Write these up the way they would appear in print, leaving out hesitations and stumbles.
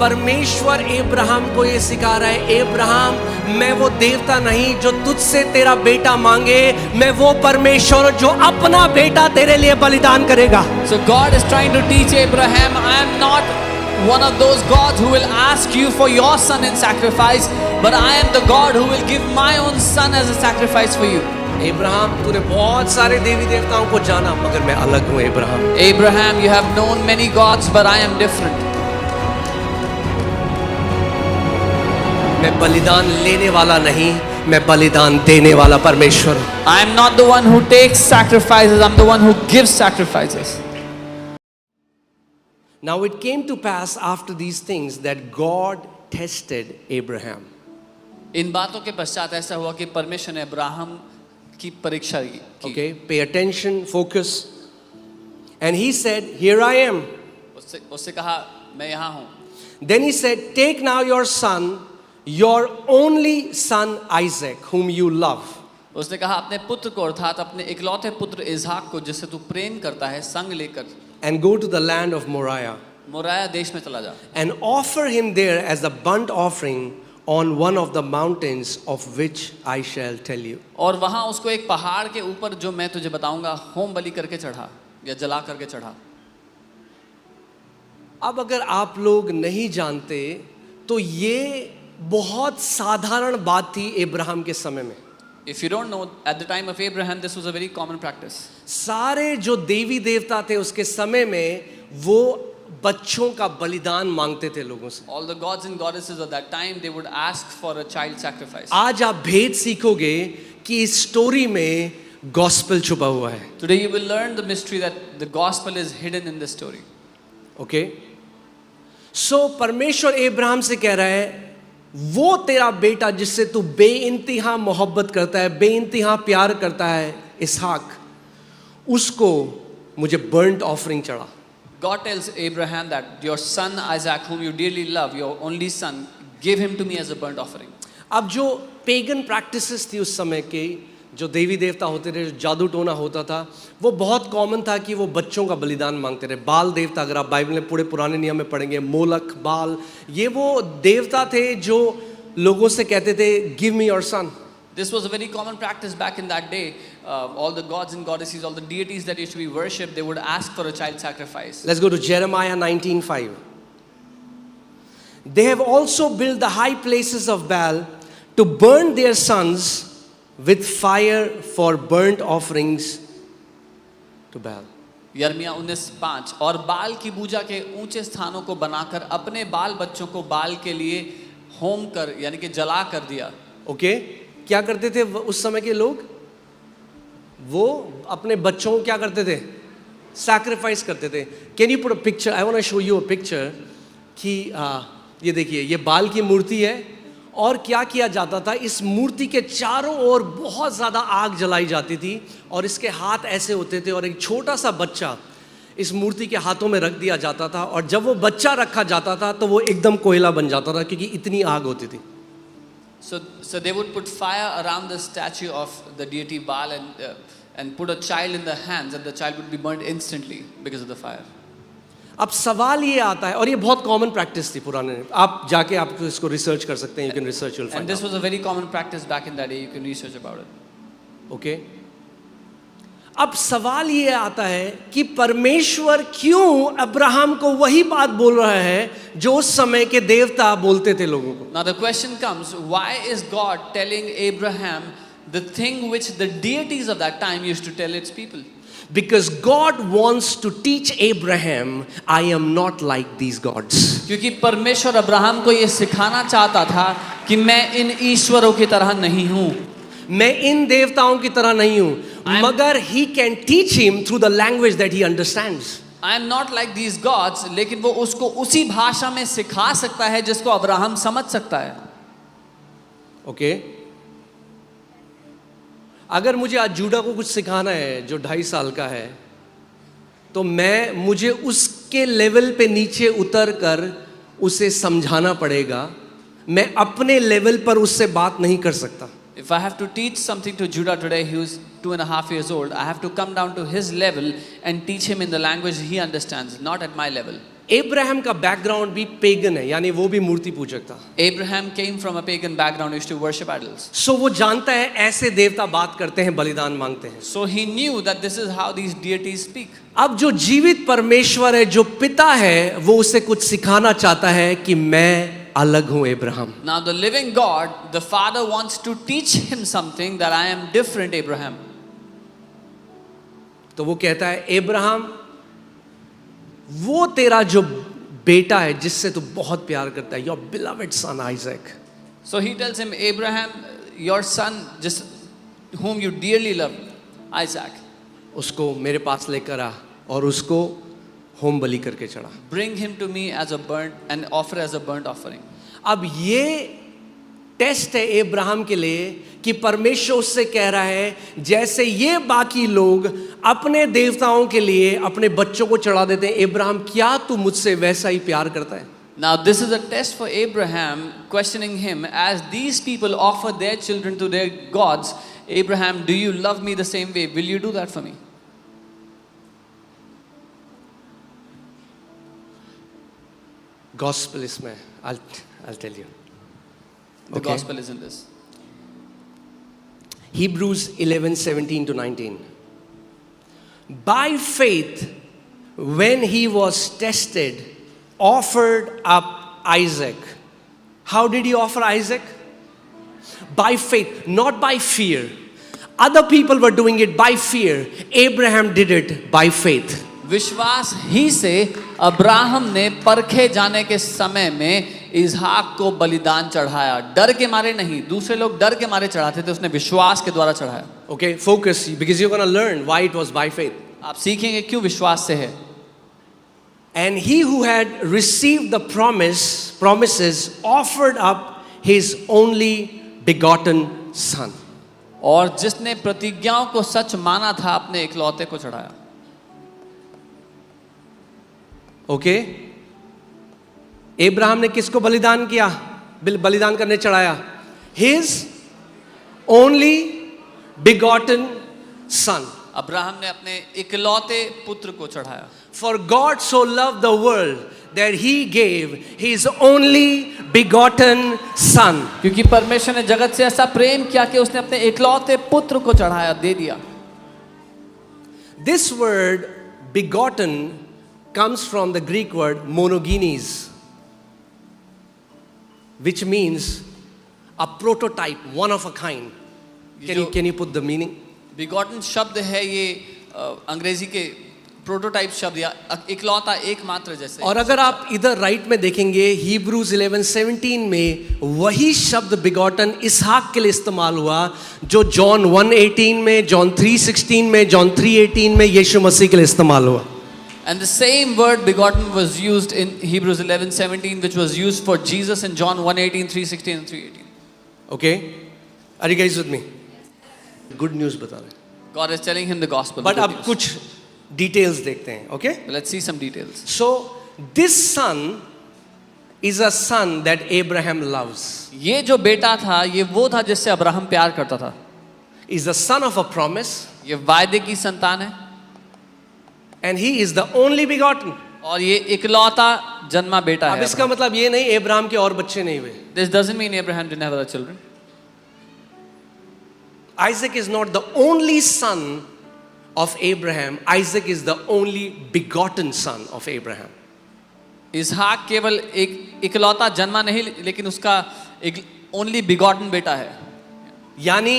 परमेश्वर अब्राहम को ये सिखा रहा है, अब्राहम मैं वो देवता नहीं जो तुझसे तेरा बेटा मांगे, मैं वो परमेश्वर जो अपना बेटा तेरे लिए बलिदान करेगा। So God is trying to teach Abraham, I am not one of those gods who will ask you for your son in sacrifice, but I am the God who will give my own son as a sacrifice for you. Abraham तूने बहुत सारे देवी देवताओं को जाना, मगर मैं अलग हूँ। Abraham, Abraham, you have known many gods, but I am different. मैं बलिदान लेने वाला नहीं, मैं बलिदान देने वाला परमेश्वर हूँ। I am not the one who takes sacrifices, I'm the one who gives sacrifices. Now it came to pass after these things that God tested Abraham. इन बातों के पश्चात ऐसा हुआ कि परमेश्वर ने अब्राहम की परीक्षा की। Okay, pay attention, focus. And he said, "Here I am." उससे कहा, मैं यहाँ हूँ। Then he said, "Take now your son, your only son Isaac, whom you love." उसने कहा, अपने पुत्र को अर्थात अपने इकलौते पुत्र इसहाक को जिससे तू प्रेम करता है संग लेकर And go to the land of Moriah Moraya देश में चला जा and offer him there as a burnt offering on one of the mountains of which I shall tell you. और वहाँ उसको एक पहाड़ के ऊपर जो मैं तुझे बताऊंगा होम बलि करके चढ़ा या जला करके चढ़ा। अब अगर आप लोग नहीं जानते तो ये बहुत साधारण बात थी अब्राहम के समय में। If you don't know, at the time of Abraham, this was a very common practice. सारे जो देवी देवता थे उसके समय में वो बच्चों का बलिदान मांगते थे लोगों से। All the gods and goddesses of that time, they would ask for a child sacrifice. आज आप भेद सीखोगे कि इस स्टोरी में गॉस्पेल छुपा हुआ है। Today you will learn the mystery that the gospel is hidden in this story. Okay, so परमेश्वर अब्राहम से कह रहा है, वो तेरा बेटा जिससे तू बेइंतहा मोहब्बत करता है, बेइंतहा प्यार करता है, इसहाक, उसको मुझे बर्न्ट ऑफरिंग चढ़ा। God tells Abraham that your son Isaac, whom you dearly love, your only son, give him to me as a burnt offering. अब जो पेगन प्रैक्टिसेस थी उस समय के, जो देवी देवता होते थे, जो जादू टोना होता था, वो बहुत कॉमन था कि वो बच्चों का बलिदान मांगते रहे। बाल देवता, अगर आप बाइबल में पूरे पुराने नियम में पढ़ेंगे, मोलक, बाल, ये वो देवता थे जो लोगों से कहते थे, give me your son. This was a very common practice back in that day. All the gods and goddesses, all the deities that used to be worshipped, they would ask for a child sacrifice. Let's go to Jeremiah 19:5. They have also built the high places of Baal to burn their sons with fire for burnt offerings to Baal. यर्मिया 19:5 और बाल की पूजा के ऊंचे स्थानों को बनाकर अपने बाल बच्चों को बाल के लिए होम कर यानी कि जला कर दिया। ओके, क्या करते थे उस समय के लोग? वो अपने बच्चों को क्या करते थे? सैक्रिफाइस करते थे। Can you put a picture? I want to show you a picture कि ये देखिए, ये बाल की मूर्ति है और क्या किया जाता था, इस मूर्ति के चारों ओर बहुत ज़्यादा आग जलाई जाती थी और इसके हाथ ऐसे होते थे और एक छोटा सा बच्चा इस मूर्ति के हाथों में रख दिया जाता था और जब वो बच्चा रखा जाता था तो वो एकदम कोयला बन जाता था क्योंकि इतनी आग होती थी। So they would put fire around the statue of the deity Baal and put a child in the hands and the child would be burnt instantly because of the fire. अब सवाल ये आता है, और ये बहुत कॉमन प्रैक्टिस थी पुराने, आप जाके आप इसको रिसर्च कर सकते हैं, you can research, you'll find And this out. was a very common practice back in that day. You can research about it. Okay, अब सवाल ये आता है कि परमेश्वर क्यों अब्राहम को वही बात बोल रहा है जो उस समय के देवता बोलते थे लोगों को। Now the question comes, why is God telling Abraham the thing which the deities of that time used to tell its people? Because God wants to teach Abraham, I am not like these gods. क्योंकि परमेश्वर Abraham को ये सिखाना चाहता था कि मैं इन ईश्वरों की तरह नहीं हूँ, मैं इन देवताओं की तरह नहीं हूँ, मगर he can teach him through the language that he understands. I am not like these gods, लेकिन वो उसको उसी भाषा में सिखा सकता है जिसको अब्राहम समझ सकता है। ओके, अगर मुझे आज जूडा को कुछ सिखाना है जो 2.5 साल का है, तो मुझे उसके लेवल पे नीचे उतर कर उसे समझाना पड़ेगा, मैं अपने लेवल पर उससे बात नहीं कर सकता। If I have to teach something to Judah today, he was 2.5 years old, I have to come down to his level and teach him in the language he understands, not at my level. Abraham का background भी pagan है, यानी वो भी मूर्ति पूजक था. Abraham came from a pagan background, used to worship idols. सो वो जानता है ऐसे देवता बात करते हैं, बलिदान मांगते हैं. So he knew that this is how these deities speak. अब जो जीवित परमेश्वर है, जो पिता है, वो उसे कुछ सिखाना चाहता है कि मैं अलग हूं Abraham. Now the living God, the Father wants to teach him something, that I am different, Abraham. तो वो कहता है अब्राहम, वो तेरा जो बेटा है जिससे तू बहुत प्यार करता है, your beloved son Isaac. So he tells him, Abraham, your son, just whom you dearly love, Isaac, उसको मेरे पास लेकर आ और उसको होम बलि करके चढ़ा. bring him to me as a burnt and offer as a burnt offering. अब ये test है अब्राहम के लिए कि परमेश्वर उससे कह रहा है, जैसे ये बाकी लोग अपने देवताओं के लिए अपने बच्चों को चढ़ा देते हैं, अब्राहम क्या तू मुझसे वैसा ही प्यार करता है? Now this is a test for Abraham, questioning him, as these people offer their children to their gods. Abraham, do you love me the same way? Will you do that for me? Gospel इसमें, I'll tell you. The Okay. gospel is in this. Hebrews 11:17 to 19. By faith, when he was tested, offered up Isaac. How did he offer Isaac? By faith, not by fear. Other people were doing it by fear. Abraham did it by faith. विश्वास ही से Abraham ने परखे जाने के समय में इसहाक को बलिदान चढ़ाया. डर के मारे नहीं, दूसरे लोग डर के मारे चढ़ाते थे, उसने विश्वास के द्वारा चढ़ाया. Okay, focus, because you're going to learn why it was by faith. आप सीखेंगे क्यों विश्वास से है. And he who had received the promises offered up his only begotten son. और जिसने प्रतिज्ञाओं को सच माना था, अपने इकलौते को चढ़ाया. ओके, अब्राहम ने किसको बलिदान किया, बलिदान करने चढ़ाया? His only begotten son. Abraham ने अपने इकलौते पुत्र को चढ़ाया. For God so love the world that he gave his only begotten son. क्योंकि परमेश्वर ने जगत से ऐसा प्रेम किया कि उसने अपने इकलौते पुत्र को चढ़ाया, दे दिया. This word begotten comes from the Greek word monogenes, which means a prototype, one of a kind. Can you put the meaning? Begotten शब्द है ये अंग्रेजी के प्रोटोटाइप शब्द या इकलौता एकमात्र जैसे. और अगर आप इधर राइट में देखेंगे, Hebrews 11:17 में वही शब्द बिगॉटन इसहाक के लिए इस्तेमाल हुआ जो जॉन 1:18 में, जॉन 3:16 में, जॉन 3:18 में यीशु मसीह के लिए इस्तेमाल हुआ. And the same word begotten was used in Hebrews 11:17, which was used for Jesus in John 1:18, 3:16 and 3:18. Okay? Are you guys with me? Good news बता रहे हैं. God is telling him the gospel. But the good अब news. कुछ details देखते हैं. Okay? Let's see some details. So this son is a son that Abraham loves. ये जो बेटा था, ये वो था जिससे अब्राहम प्यार करता था. Is the son of a promise. ये वायदे की संतान है. And he is the only begotten. और ये इकलौता जन्मा बेटा अब है. इसका मतलब ये नहीं अब्राहम के और बच्चे नहीं हुए. This doesn't mean Abraham didn't have other children. Isaac is not the only son of Abraham. Isaac is the only begotten son of Abraham. इसहाक केवल एक इकलौता जन्मा नहीं, लेकिन उसका एक ओनली बिगॉटन बेटा है. यानी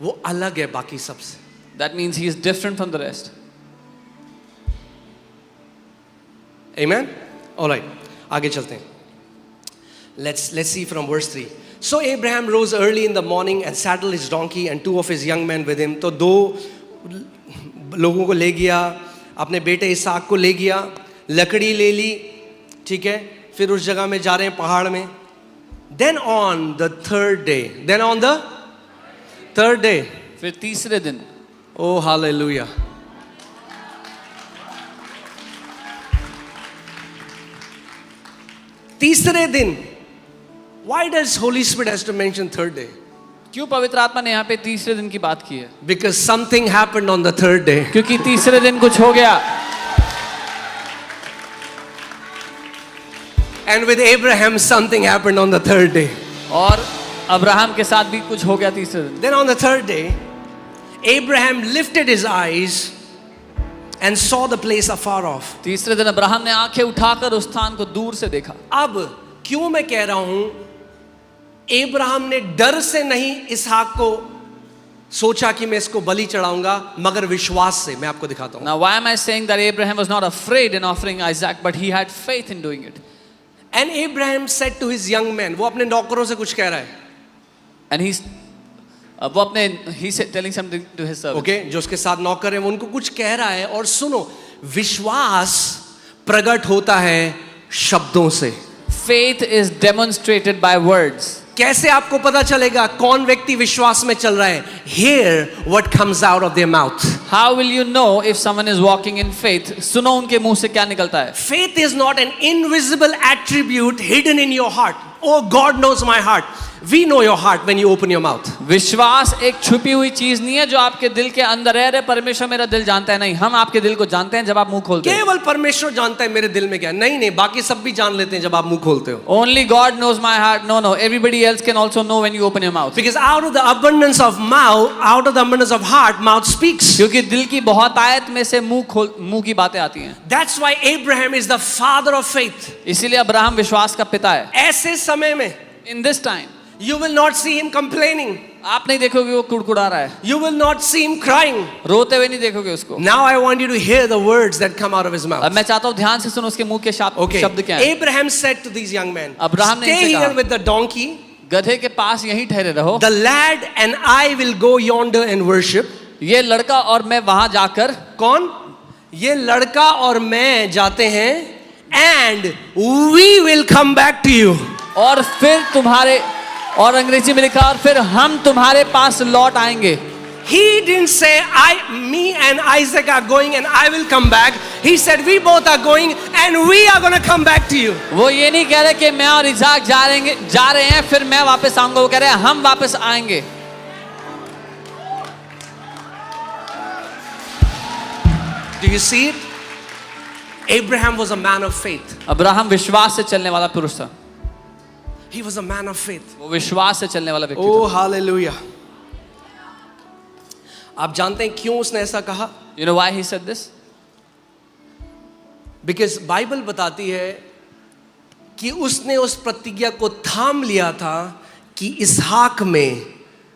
वो अलग है बाकी सबसे. That means he is different from the rest. Amen? All right. आगे चलते हैं. Let's see from verse 3. So Abraham rose early in the morning and saddled his donkey and 2 of his young men with him. तो 2 लोगों को ले गया, अपने बेटे इसहाक को ले गया, लकड़ी ले ली, ठीक है, फिर उस जगह में जा रहे हैं पहाड़ में. Then on the third day. फिर तीसरे दिन. Oh, hallelujah. तीसरे दिन. Why does Holy Spirit has to mention third day? क्यों पवित्र आत्मा ने यहाँ पे तीसरे दिन की बात की है? Because something happened on the third day. क्योंकि तीसरे दिन कुछ हो गया. And with Abraham, something happened on the third day. और अब्राहम के साथ भी कुछ हो गया तीसरे दिन। Then on the third day, Abraham lifted his eyes and saw the place afar off. तीसरे दिन अब्राहम ने आंखें उठाकर उस स्थान को दूर से देखा। अब क्यों मैं कह रहा हूं, अब्राहम ने डर से नहीं इसहाक को सोचा कि मैं इसको बलि चढ़ाऊंगा, मगर विश्वास से। मैं आपको दिखाता हूं। Now why am I saying that Abraham was not afraid in offering Isaac, but he had faith in doing it? And Abraham said to his young men, वो अपने नौकरों से कुछ कह रहा है, And वो अपने he said telling something to his servant. Okay, जो उसके साथ नौकर है वो उनको कुछ कह रहा है। और सुनो, विश्वास प्रकट होता है शब्दों से। Faith is demonstrated by words. कैसे आपको पता चलेगा कौन व्यक्ति विश्वास में चल रहा है? Hear what comes out of their mouth. How will you know if someone is walking in faith? सुनो उनके मुंह से क्या निकलता है। Faith is not an invisible attribute hidden in your heart. Oh, God knows my heart. We know your heart when you open your mouth. विश्वास एक छुपी हुई चीज नहीं है जो आपके दिल के अंदर है। अरे परमेश्वर मेरा दिल जानता है, नहीं, हम आपके दिल को जानते हैं जब आप मुंह खोलते हो। केवल परमेश्वर जानता है मेरे दिल में क्या है। नहीं नहीं, बाकी सब भी जान लेते हैं जब आप मुंह खोलते हो। Only God knows my heart. No, everybody else can also know when you open your mouth. Because out of the abundance of mouth, out of the abundance of heart, mouth speaks. क्योंकि दिल की बहुत आयत में से मुंह की बातें आती हैं। That's why Abraham is the father of faith. इसीलिए अब्राहम विश्वास का पिता है। ऐसे समय में In this time, you will not see him complaining. आप नहीं देखोगे वो कुड़कुड़ा रहा है। You will not see him crying. रोते हुए नहीं देखोगे उसको। Now I want you to hear the words that come out of his mouth. अब मैं चाहता हूँ ध्यान से सुनो उसके मुंह के Okay. शब्द क्या हैं। Abraham said to these young men, Abraham ने stay इनसे here कहा, with the donkey. गधे के पास यहीं ठहरे रहो। The lad and I will go yonder and worship. ये लड़का और मैं वहां जाकर, कौन? ये लड़का और मैं जाते हैं, and we will come back to you. और फिर तुम्हारे, और अंग्रेजी में लिखा, और फिर हम तुम्हारे पास लौट आएंगे। He didn't say me and Isaac are going and I will come back. He said we both are going and we are going to come back to you. वो ये नहीं कह रहे कि मैं और इसाक जा रहे हैं फिर मैं वापस आऊंगा। वो कह रहे हैं हम वापस आएंगे। Do you see it? Abraham was a man of faith. Abraham विश्वास से चलने वाला पुरुष था। He was a man of faith. वो विश्वास से चलने वाला व्यक्ति Oh, था। hallelujah. आप जानते हैं क्यों उसने ऐसा कहा? You know why he said this? Because Bible बताती है कि उसने उस प्रतिज्ञा को थाम लिया था कि इसहाक में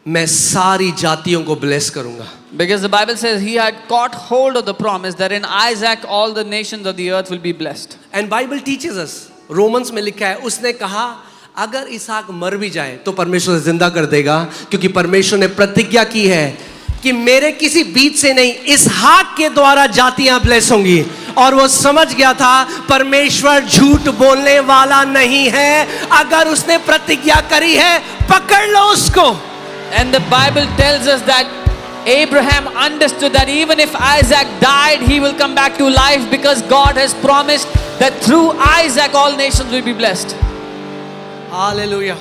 मैं सारी जातियों को ब्लेस करूंगा। Because the Bible says he had caught hold of the promise that in Isaac all the nations of the earth will be blessed. And Bible teaches us, Romans में लिखा है, उसने कहा अगर इसहाक मर भी जाए तो परमेश्वर जिंदा कर देगा, क्योंकि परमेश्वर ने प्रतिज्ञा की है कि मेरे किसी बीज से नहीं, इसहाक के द्वारा जातियां ब्लेस होंगी। और वो समझ गया था परमेश्वर झूठ बोलने वाला नहीं है। अगर उसने प्रतिज्ञा करी है, पकड़ लो उसको। And the Bible tells us that Abraham understood that even if Isaac died, he will come back to life because God has promised that through Isaac all nations will be blessed. Hallelujah.